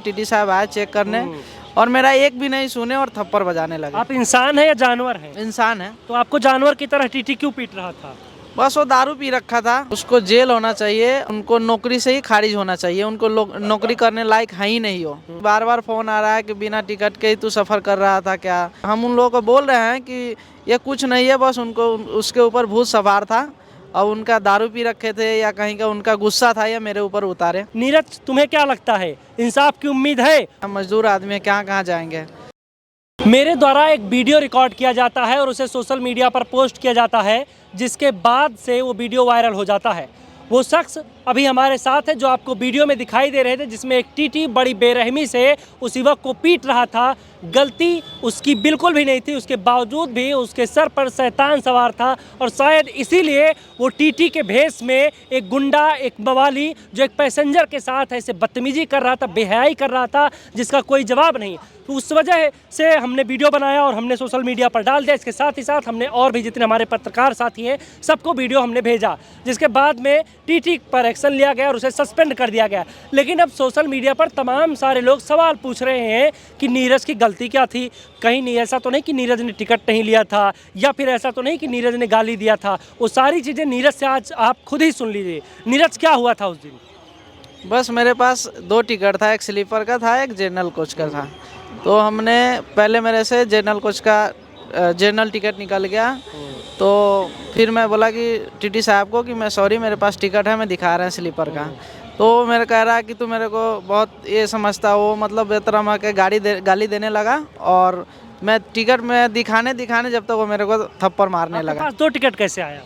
TT साहब आए check करने और मेरा एक भी नहीं सुने और थप्पड़ बजाने लगे। आप इंसान है या जानवर हैं? इंसान है। तो आपको जानवर की तरह टीटी क्यों पीट रहा था? बस वो दारू पी रखा था, उसको जेल होना चाहिए, उनको नौकरी से ही खारिज होना चाहिए, उनको नौकरी करने लायक है ही नहीं हो। बार बार फोन आ रहा है कि बिना टिकट के ही तू सफर कर रहा था क्या। हम उन लोगों को बोल रहे हैं कि ये कुछ नहीं है, बस उनको उसके ऊपर भूत सवार था और उनका दारू पी रखे थे या कहीं का उनका गुस्सा था या मेरे ऊपर उतारे। नीरज, तुम्हें क्या लगता है, इंसाफ की उम्मीद है? हम मजदूर आदमी है, कहाँ जाएंगे। मेरे द्वारा एक वीडियो रिकॉर्ड किया जाता है और उसे सोशल मीडिया पर पोस्ट किया जाता है, जिसके बाद से वो वीडियो वायरल हो जाता है। वो शख्स अभी हमारे साथ है जो आपको वीडियो में दिखाई दे रहे थे, जिसमें एक टीटी बड़ी बेरहमी से उस युवक को पीट रहा था। गलती उसकी बिल्कुल भी नहीं थी, उसके बावजूद भी उसके सर पर शैतान सवार था और शायद इसीलिए वो टीटी के भेष में एक गुंडा, एक बवाली जो एक पैसेंजर के साथ ऐसे बदतमीजी कर रहा था, बेहयाई कर रहा था, जिसका कोई जवाब नहीं। तो उस वजह से हमने वीडियो बनाया और हमने सोशल मीडिया पर डाल दिया। इसके साथ ही साथ हमने और भी जितने हमारे पत्रकार साथी हैं सबको वीडियो हमने भेजा, जिसके बाद में टीटी पर एक्शन लिया गया और उसे सस्पेंड कर दिया गया। लेकिन अब सोशल मीडिया पर तमाम सारे लोग सवाल पूछ रहे हैं कि नीरज की गलती क्या थी। कहीं नहीं, ऐसा तो नहीं कि नीरज ने टिकट नहीं लिया था, या फिर ऐसा तो नहीं कि नीरज ने गाली दिया था। वो सारी चीज़ें नीरज से आज आप खुद ही सुन लीजिए। नीरज, क्या हुआ था उस दिन? बस मेरे पास 2 टिकट था, एक स्लीपर का था, एक जनरल कोच का था। तो हमने पहले मेरे से जनरल कोच का जनरल टिकट निकल गया। तो फिर मैं बोला कि टीटी साहब को कि मैं सॉरी मेरे पास टिकट है, मैं दिखा रहे हैं स्लीपर का। तो मेरे कह रहा है कि तू मेरे को बहुत ये समझता हो, मतलब बेतरम के गाली देने लगा और मैं टिकट में दिखाने जब तक वो मेरे को थप्पड़ मारने लगा। पास 2 टिकट कैसे आया?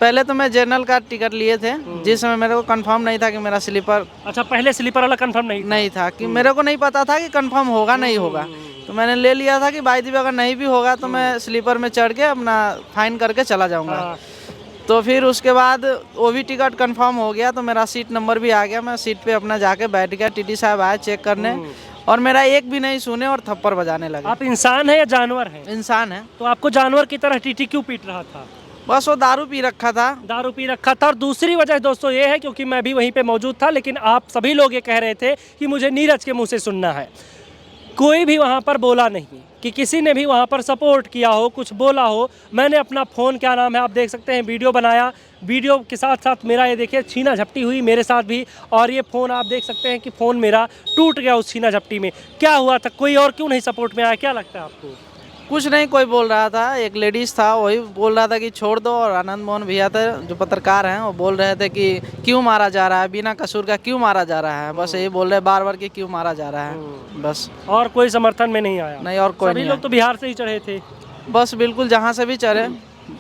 पहले तो मैं जनरल का टिकट लिए थे, जिस समय मेरे को कंफर्म नहीं था कि मेरा स्लीपर अच्छा, पहले स्लीपर वाला कंफर्म नहीं था कि मेरे को नहीं पता था कि कंफर्म होगा नहीं होगा। तो मैंने ले लिया था कि बाई दी अगर नहीं भी होगा तो मैं स्लीपर में चढ़ के अपना फाइन करके चला जाऊंगा। तो फिर उसके बाद वो भी टिकट कंफर्म हो गया, तो मेरा सीट नंबर भी आ गया। मैं सीट पे अपना जाके बैठ गया। टीटी साहब आए चेक करने और मेरा एक भी नहीं सुने और थप्पड़ बजाने लगे। आप इंसान है या जानवर हैं? इंसान है। तो आपको जानवर की तरह टीटी क्यों पीट रहा था? बस वो दारू पी रखा था। दारू पी रखा था। और दूसरी वजह दोस्तों ये है, क्योंकि मैं भी वहीं पे मौजूद था, लेकिन आप सभी लोग ये कह रहे थे कि मुझे नीरज के मुंह से सुनना है। कोई भी वहाँ पर बोला नहीं कि किसी ने भी वहाँ पर सपोर्ट किया हो, कुछ बोला हो। मैंने अपना फ़ोन, क्या नाम है, आप देख सकते हैं, वीडियो बनाया। वीडियो के साथ साथ मेरा ये देखिए छीना झपटी हुई मेरे साथ भी, और ये फ़ोन आप देख सकते हैं कि फ़ोन मेरा टूट गया उस छीना झपटी में। क्या हुआ था? कोई और क्यों नहीं सपोर्ट में आया? क्या लगता है आपको? कुछ नहीं, कोई बोल रहा था, एक लेडीज था, वही बोल रहा था कि छोड़ दो। और आनंद मोहन भैया थे जो पत्रकार हैं, वो बोल रहे थे कि क्यों मारा जा रहा है, बिना कसूर का क्यों मारा जा रहा है। बस यही बोल रहे बार बार कि क्यों मारा जा रहा है, बस। और कोई समर्थन में नहीं आया? नहीं, और कोई नहीं। सभी लोग तो बिहार से ही चढ़े थे। बस बिल्कुल, जहाँ से भी चढ़े,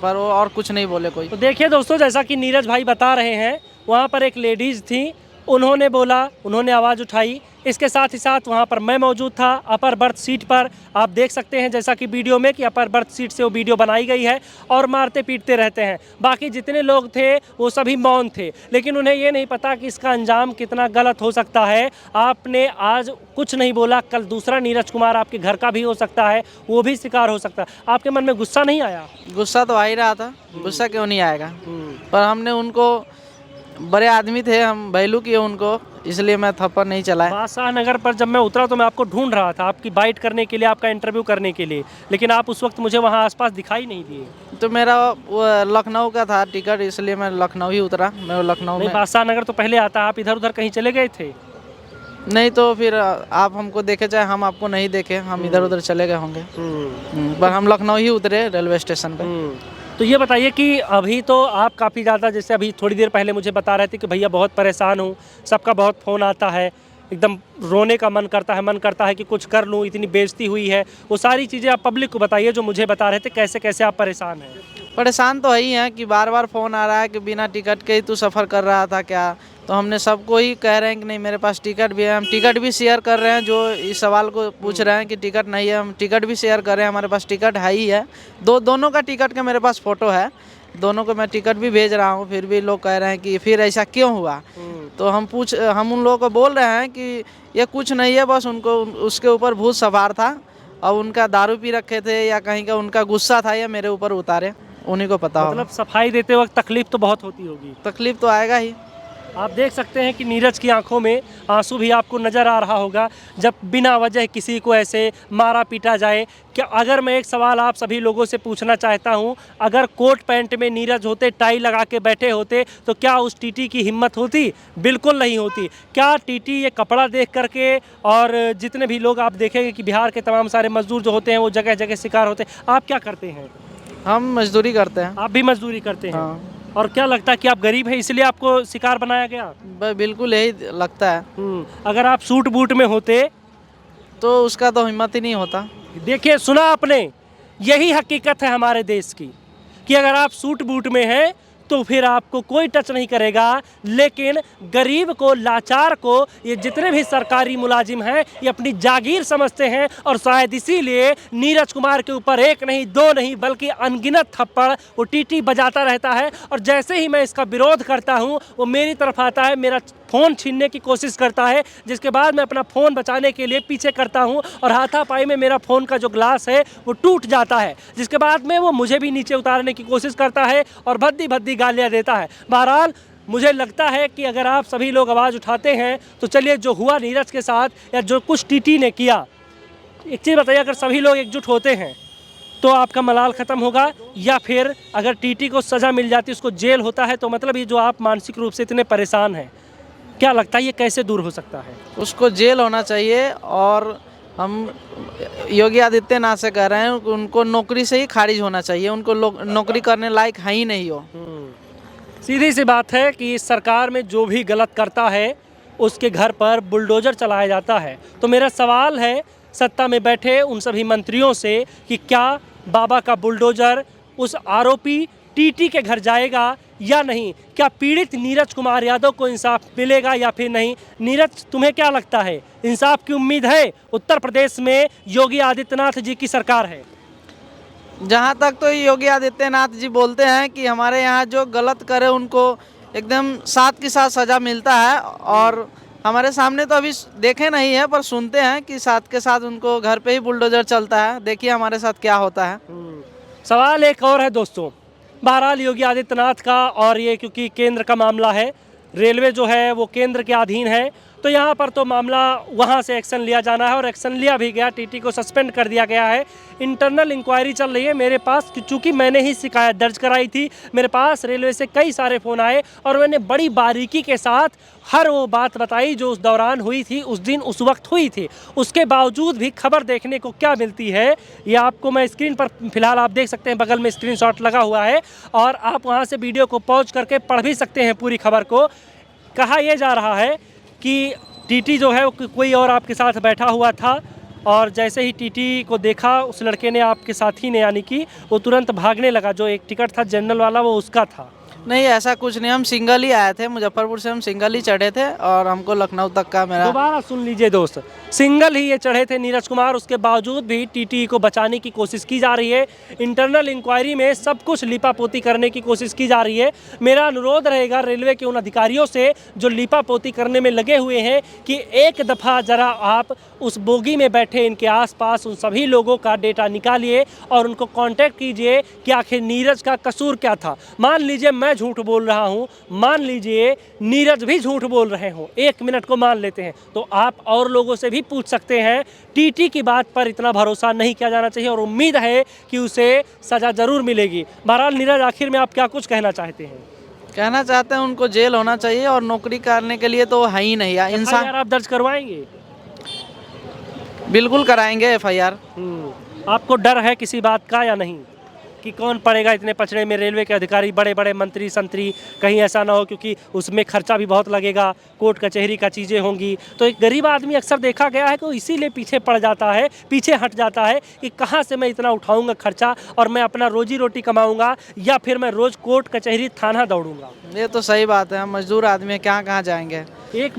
पर वो और कुछ नहीं बोले कोई। तो देखिए दोस्तों, जैसा कि नीरज भाई बता रहे हैं, वहाँ पर एक लेडीज़ थी, उन्होंने बोला, उन्होंने आवाज़ उठाई। इसके साथ ही साथ वहाँ पर मैं मौजूद था अपर बर्थ सीट पर। आप देख सकते हैं जैसा कि वीडियो में कि अपर बर्थ सीट से वो वीडियो बनाई गई है, और मारते पीटते रहते हैं। बाकी जितने लोग थे वो सभी मौन थे, लेकिन उन्हें ये नहीं पता कि इसका अंजाम कितना गलत हो सकता है। आपने आज कुछ नहीं बोला, कल दूसरा नीरज कुमार आपके घर का भी हो सकता है, वो भी शिकार हो सकता है। आपके मन में गुस्सा नहीं आया? गुस्सा तो आ ही रहा था, गुस्सा क्यों नहीं आएगा। पर हमने उनको, बड़े आदमी थे, हम वैल्यू किए उनको, इसलिए मैं थप्पड़ नहीं चलाया। बादशाह नगर पर जब मैं उतरा तो मैं आपको ढूंढ रहा था, आपकी बाइट करने के लिए, आपका इंटरव्यू करने के लिए, लेकिन आप उस वक्त मुझे वहाँ आसपास दिखाई नहीं दिए। तो मेरा लखनऊ का था टिकट, इसलिए मैं लखनऊ ही उतरा। मैं लखनऊ में, बादशाह नगर तो पहले आता है। आप इधर उधर कहीं चले गए थे? नहीं, तो फिर आप हमको देखे चाहे हम आपको नहीं देखे, हम इधर उधर चले गए होंगे। पर हम लखनऊ ही उतरे रेलवे स्टेशन पे। तो ये बताइए कि अभी तो आप काफ़ी ज़्यादा, जैसे अभी थोड़ी देर पहले मुझे बता रहे थे कि भैया बहुत परेशान हूँ, सबका बहुत फ़ोन आता है, एकदम रोने का मन करता है कि कुछ कर लूँ, इतनी बेइज्जती हुई है। वो सारी चीज़ें आप पब्लिक को बताइए जो मुझे बता रहे थे, कैसे कैसे आप परेशान हैं। परेशान तो है ही हैं कि बार बार फ़ोन आ रहा है कि बिना टिकट के ही तू सफ़र कर रहा था क्या। तो हमने सबको ही कह रहे हैं कि नहीं, मेरे पास टिकट भी है। हम टिकट भी शेयर कर रहे हैं, जो इस सवाल को पूछ रहे हैं कि टिकट नहीं है, हम टिकट भी शेयर कर रहे हैं, हमारे पास टिकट है ही है। दोनों का टिकट का मेरे पास फ़ोटो है, दोनों को मैं टिकट भी भेज रहा हूँ। फिर भी लोग कह रहे हैं कि फिर ऐसा क्यों हुआ। तो हम उन लोगों को बोल रहे हैं कि ये कुछ नहीं है, बस उनको उसके ऊपर भूत सवार था और उनका दारू पी रखे थे या कहीं का उनका गुस्सा था या मेरे ऊपर उतारे, उन्हीं को पता होगा। मतलब सफाई देते वक्त तकलीफ तो बहुत होती होगी? तकलीफ तो आएगा ही। आप देख सकते हैं कि नीरज की आंखों में आंसू भी आपको नज़र आ रहा होगा जब बिना वजह किसी को ऐसे मारा पीटा जाए। क्या अगर मैं एक सवाल आप सभी लोगों से पूछना चाहता हूं, अगर कोट पैंट में नीरज होते, टाई लगा के बैठे होते, तो क्या उस टीटी की हिम्मत होती? बिल्कुल नहीं होती। क्या टीटी ये कपड़ा देख करके, और जितने भी लोग आप देखेंगे कि बिहार के तमाम सारे मजदूर जो होते हैं वो जगह जगह शिकार होते हैं। आप क्या करते हैं? हम मजदूरी करते हैं। आप भी मजदूरी करते हैं? हाँ। और क्या लगता है कि आप गरीब हैं इसलिए आपको शिकार बनाया गया? बिल्कुल यही लगता है। अगर आप सूट बूट में होते तो उसका तो हिम्मत ही नहीं होता। देखिए, सुना आपने, यही हकीकत है हमारे देश की कि अगर आप सूट बूट में हैं तो फिर आपको कोई टच नहीं करेगा, लेकिन गरीब को, लाचार को, ये जितने भी सरकारी मुलाजिम हैं ये अपनी जागीर समझते हैं, और शायद इसीलिए नीरज कुमार के ऊपर एक नहीं, दो नहीं, बल्कि अनगिनत थप्पड़ वो टीटी बजाता रहता है। और जैसे ही मैं इसका विरोध करता हूँ वो मेरी तरफ आता है, मेरा फ़ोन छीनने की कोशिश करता है, जिसके बाद मैं अपना फ़ोन बचाने के लिए पीछे करता हूं और हाथापाई में मेरा फ़ोन का जो ग्लास है वो टूट जाता है, जिसके बाद में वो मुझे भी नीचे उतारने की कोशिश करता है और भद्दी भद्दी गालियां देता है। बहरहाल, मुझे लगता है कि अगर आप सभी लोग आवाज़ उठाते हैं तो चलिए, जो हुआ नीरज के साथ या जो कुछ टीटी ने किया, एक चीज़ बताइए, अगर सभी लोग एकजुट होते हैं तो आपका मलाल ख़त्म होगा, या फिर अगर टीटी को सज़ा मिल जाती, उसको जेल होता है, तो मतलब ये जो आप मानसिक रूप से इतने परेशान हैं, क्या लगता है ये कैसे दूर हो सकता है? उसको जेल होना चाहिए, और हम योगी आदित्यनाथ से कह रहे हैं उनको नौकरी से ही खारिज होना चाहिए। उनको नौकरी करने लायक है ही नहीं हो। सीधी सी बात है कि इस सरकार में जो भी गलत करता है उसके घर पर बुलडोजर चलाया जाता है। तो मेरा सवाल है सत्ता में बैठे उन सभी मंत्रियों से कि क्या बाबा का बुलडोजर उस आरोपी टीटी के घर जाएगा या नहीं? क्या पीड़ित नीरज कुमार यादव को इंसाफ मिलेगा या फिर नहीं? नीरज, तुम्हें क्या लगता है, इंसाफ की उम्मीद है? उत्तर प्रदेश में योगी आदित्यनाथ जी की सरकार है। जहाँ तक तो योगी आदित्यनाथ जी बोलते हैं कि हमारे यहाँ जो गलत करे उनको एकदम साथ के साथ सज़ा मिलता है, और हमारे सामने तो अभी देखे नहीं है, पर सुनते हैं कि साथ के साथ उनको घर पे ही बुलडोजर चलता है। देखिए हमारे साथ क्या होता है। सवाल एक और है दोस्तों, बहरहाल योगी आदित्यनाथ का, और ये क्योंकि केंद्र का मामला है, रेलवे जो है वो केंद्र के अधीन है, तो यहाँ पर तो मामला वहाँ से एक्शन लिया जाना है, और एक्शन लिया भी गया। टीटी को सस्पेंड कर दिया गया है। इंटरनल इंक्वायरी चल रही है। मेरे पास, चूँकि मैंने ही शिकायत दर्ज कराई थी, मेरे पास रेलवे से कई सारे फ़ोन आए और मैंने बड़ी बारीकी के साथ हर वो बात बताई जो उस दौरान हुई थी, उस दिन, उस वक्त हुई थी। उसके बावजूद भी खबर देखने को क्या मिलती है, ये आपको मैं स्क्रीन पर फिलहाल आप देख सकते हैं, बगल में स्क्रीनशॉट लगा हुआ है, और आप वहाँ से वीडियो को पॉज करके पढ़ भी सकते हैं पूरी खबर को। कहा यह जा रहा है कि टीटी जो है वो कोई और आपके साथ बैठा हुआ था, और जैसे ही टीटी को देखा उस लड़के ने, आपके साथी ने यानी कि, वो तुरंत भागने लगा। जो एक टिकट था जनरल वाला वो उसका था। नहीं, ऐसा कुछ नहीं, हम सिंगल ही आए थे, मुजफ्फरपुर से हम सिंगल ही चढ़े थे, और हमको लखनऊ तक का मेरा। दोबारा सुन लीजिए दोस्त, सिंगल ही ये चढ़े थे नीरज कुमार, उसके बावजूद भी टीटी को बचाने की कोशिश की जा रही है। इंटरनल इंक्वायरी में सब कुछ लिपापोती करने की कोशिश की जा रही है। मेरा अनुरोध रहेगा रेलवे के उन अधिकारियों से जो लिपापोती करने में लगे हुए हैं कि एक दफ़ा ज़रा आप उस बोगी में बैठे इनके आसपास उन सभी लोगों का डेटा निकालिए और उनको कांटेक्ट कीजिए कि आखिर नीरज का कसूर क्या था। मान लीजिए मैं झूठ बोल रहा हूं, मान लीजिए नीरज भी झूठ बोल रहे हो, 1 मिनट को मान लेते हैं, तो आप और लोगों से भी पूछ सकते हैं। टीटी की बात पर इतना भरोसा नहीं किया जाना चाहिए, और उम्मीद है कि उसे सज़ा ज़रूर मिलेगी। बहरहाल नीरज, आखिर में आप क्या कुछ कहना चाहते हैं? कहना चाहते हैं उनको जेल होना चाहिए, और नौकरी करने के लिए तो है ही नहीं यार इंसान। आप दर्ज करवाएंगे? बिल्कुल कराएंगे FIR। आपको डर है किसी बात का या नहीं कि कौन पड़ेगा इतने पचड़े में? रेलवे के अधिकारी, बड़े बड़े मंत्री संतरी, कहीं ऐसा ना हो, क्योंकि उसमें खर्चा भी बहुत लगेगा, कोर्ट कचहरी का चीज़ें होंगी, तो एक गरीब आदमी अक्सर देखा गया है कि इसीलिए पीछे पड़ जाता है, पीछे हट जाता है कि कहाँ से मैं इतना उठाऊंगा खर्चा, और मैं अपना रोजी रोटी कमाऊंगा, या फिर मैं रोज़ कोर्ट कचहरी थाना दौड़ूंगा। ये तो सही बात है, हम मजदूर आदमी कहाँ कहाँ जाएंगे। एक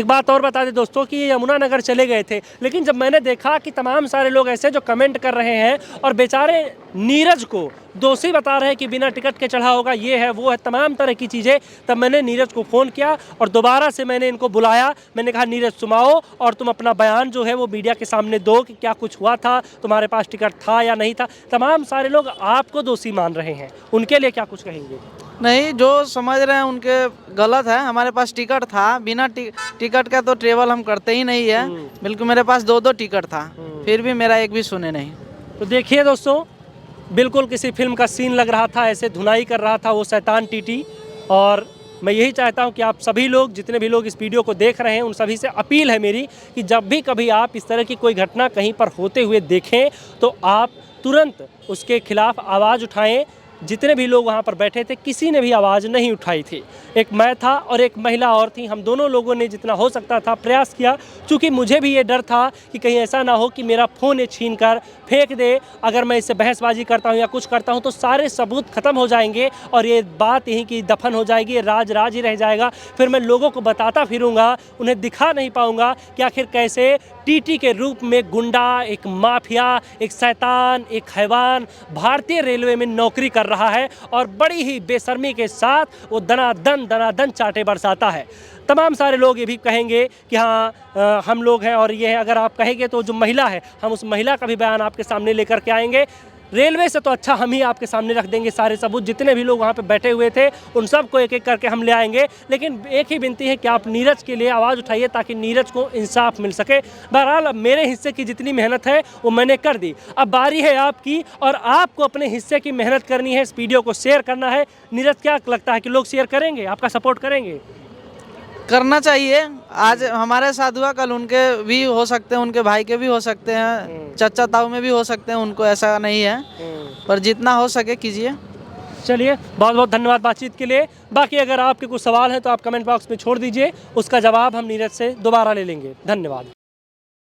बात और बता दें दोस्तों कि ये यमुनानगर चले गए थे, लेकिन जब मैंने देखा कि तमाम सारे लोग ऐसे जो कमेंट कर रहे हैं और बेचारे नीरज को दोषी बता रहे हैं कि बिना टिकट के चढ़ा होगा, ये है वो है, तमाम तरह की चीज़ें, तब मैंने नीरज को फ़ोन किया और दोबारा से मैंने इनको बुलाया। मैंने कहा नीरज सुनाओ, और तुम अपना बयान जो है वो मीडिया के सामने दो कि क्या कुछ हुआ था, तुम्हारे पास टिकट था या नहीं था। तमाम सारे लोग आपको दोषी मान रहे हैं, उनके लिए क्या कुछ कहेंगे? नहीं, जो समझ रहे हैं उनके गलत है। हमारे पास टिकट था, बिना टिकट का तो ट्रेवल हम करते ही नहीं है। बिल्कुल मेरे पास 2 टिकट था, फिर भी मेरा एक भी सुने नहीं। तो देखिए दोस्तों, बिल्कुल किसी फिल्म का सीन लग रहा था, ऐसे धुनाई कर रहा था वो शैतान टीटी। और मैं यही चाहता हूं कि आप सभी लोग, जितने भी लोग इस वीडियो को देख रहे हैं, उन सभी से अपील है मेरी कि जब भी कभी आप इस तरह की कोई घटना कहीं पर होते हुए देखें तो आप तुरंत उसके खिलाफ आवाज़ उठाएं। जितने भी लोग वहाँ पर बैठे थे, किसी ने भी आवाज़ नहीं उठाई थी। एक मैं था और एक महिला और थी। हम दोनों लोगों ने जितना हो सकता था प्रयास किया, क्योंकि मुझे भी ये डर था कि कहीं ऐसा ना हो कि मेरा फ़ोन ये छीन कर फेंक दे। अगर मैं इससे बहसबाजी करता हूँ या कुछ करता हूँ तो सारे सबूत ख़त्म हो जाएंगे और ये बात यहीं की दफन हो जाएगी, राज ही रह जाएगा। फिर मैं लोगों को बताता फिरूंगा, उन्हें दिखा नहीं पाऊंगा कि आखिर कैसे टीटी के रूप में गुंडा, एक माफिया, एक शैतान, एक हैवान भारतीय रेलवे में नौकरी कर रहा है और बड़ी ही बेशर्मी के साथ वो दनादन चाटे बरसाता है। तमाम सारे लोग ये भी कहेंगे कि हाँ हम लोग हैं और ये है। अगर आप कहेंगे तो जो महिला है, हम उस महिला का भी बयान आपके सामने लेकर के आएंगे। रेलवे से तो अच्छा हम ही आपके सामने रख देंगे सारे सबूत। जितने भी लोग वहाँ पे बैठे हुए थे उन सबको एक एक करके हम ले आएंगे। लेकिन एक ही विनती है कि आप नीरज के लिए आवाज़ उठाइए ताकि नीरज को इंसाफ मिल सके। बहरहाल अब मेरे हिस्से की जितनी मेहनत है वो मैंने कर दी, अब बारी है आपकी और आपको अपने हिस्से की मेहनत करनी है। इस वीडियो को शेयर करना है। नीरज, क्या लगता है कि लोग शेयर करेंगे, आपका सपोर्ट करेंगे? करना चाहिए। आज हमारे साथ हुआ, कल उनके भी हो सकते हैं, उनके भाई के भी हो सकते हैं, चचा ताऊ में भी हो सकते हैं। उनको ऐसा नहीं है, पर जितना हो सके कीजिए। चलिए, बहुत बहुत धन्यवाद बातचीत के लिए। बाकी अगर आपके कुछ सवाल हैं तो आप कमेंट बॉक्स में छोड़ दीजिए, उसका जवाब हम नीरज से दोबारा ले लेंगे। धन्यवाद।